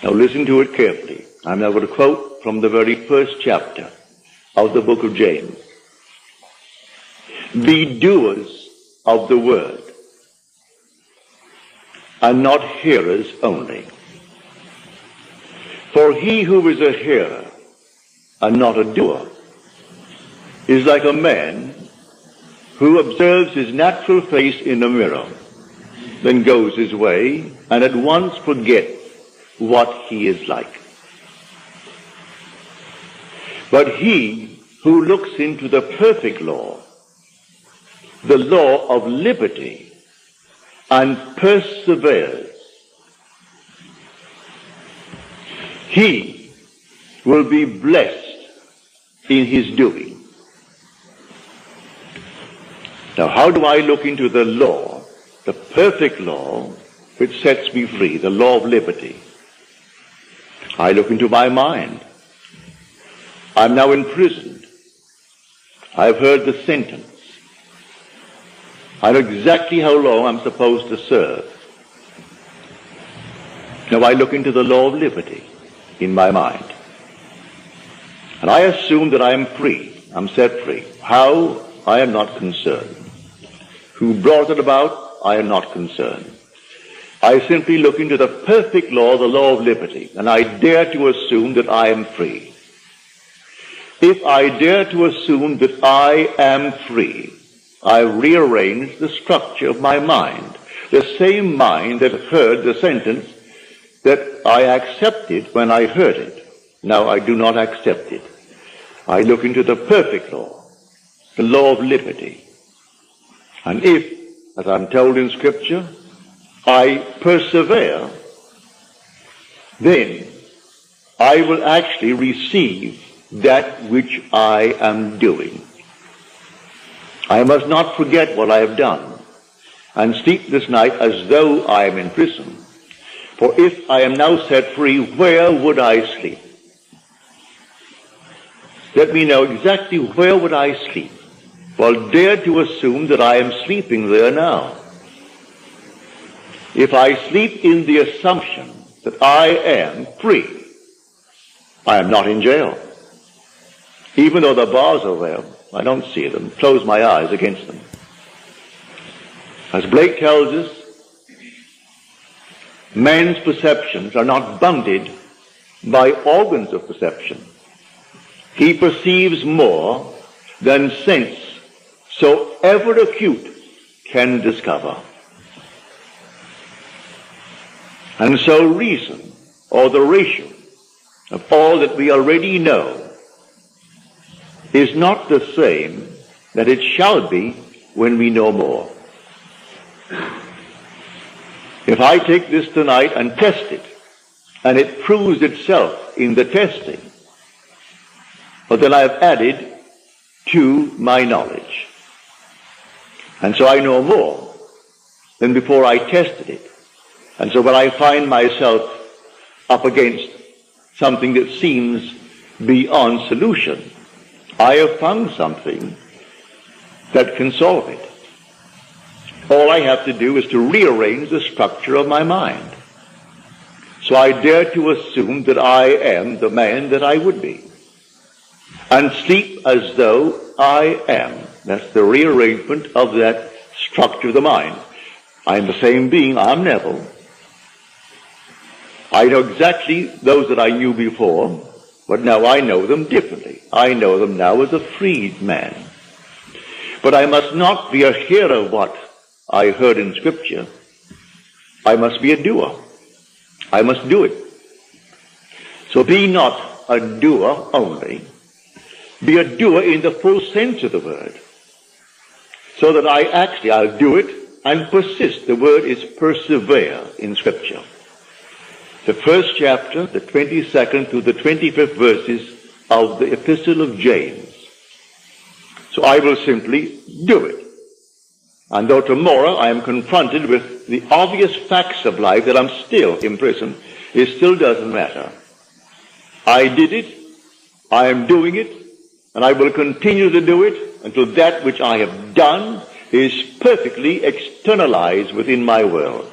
Now listen to it carefully. I'm now going to quote from the very first chapter of the book of James. Be doers of the word, and not hearers only. For he who is a hearer and not a doer is like a man who observes his natural face in a mirror, then goes his way and at once forgets what he is like. But he who looks into the perfect law, the law of liberty, and perseveres, he will be blessed in his doing. Now, how do I look into the law, the perfect law, which sets me free, the law of liberty? I look into my mind. I'm now imprisoned. I've heard the sentence. I know exactly how long I'm supposed to serve. Now I look into the law of liberty in my mind. And I assume that I am free. I'm set free. How? I am not concerned. Who brought it about? I am not concerned. I simply look into the perfect law, the law of liberty, and I dare to assume that I am free. If I dare to assume that I am free, I rearrange the structure of my mind, the same mind that heard the sentence that I accepted when I heard it. Now I do not accept it. I look into the perfect law, the law of liberty. And if, as I'm told in Scripture, I persevere, then I will actually receive that which I am doing. I must not forget what I have done and sleep this night as though I am in prison. For if I am now set free, where would I sleep? Let me know exactly where would I sleep. Well, dare to assume that I am sleeping there now. If I sleep in the assumption that I am free, I am not in jail. Even though the bars are there, I don't see them. Close my eyes against them. As Blake tells us, man's perceptions are not bounded by organs of perception. He perceives more than sense, so ever acute, can discover. And so reason, or the ratio of all that we already know, is not the same that it shall be when we know more. If I take this tonight and test it, and it proves itself in the testing, well, then I have added to my knowledge. And so I know more than before I tested it. And so when I find myself up against something that seems beyond solution, I have found something that can solve it. All I have to do is to rearrange the structure of my mind. So I dare to assume that I am the man that I would be, and sleep as though I am. That's the rearrangement of that structure of the mind. I'm the same being. I'm Neville. I know exactly those that I knew before, but now I know them differently. I know them now as a freed man. But I must not be a hearer of what I heard in Scripture. I must be a doer. I must do it. So be not a doer only. Be a doer in the full sense of the word. So that I'll do it and persist. The word is persevere in Scripture. The first chapter, the 22nd through the 25th verses of the Epistle of James. So I will simply do it. And though tomorrow I am confronted with the obvious facts of life that I'm still in prison, it still doesn't matter. I did it, I am doing it, and I will continue to do it until that which I have done is perfectly externalized within my world.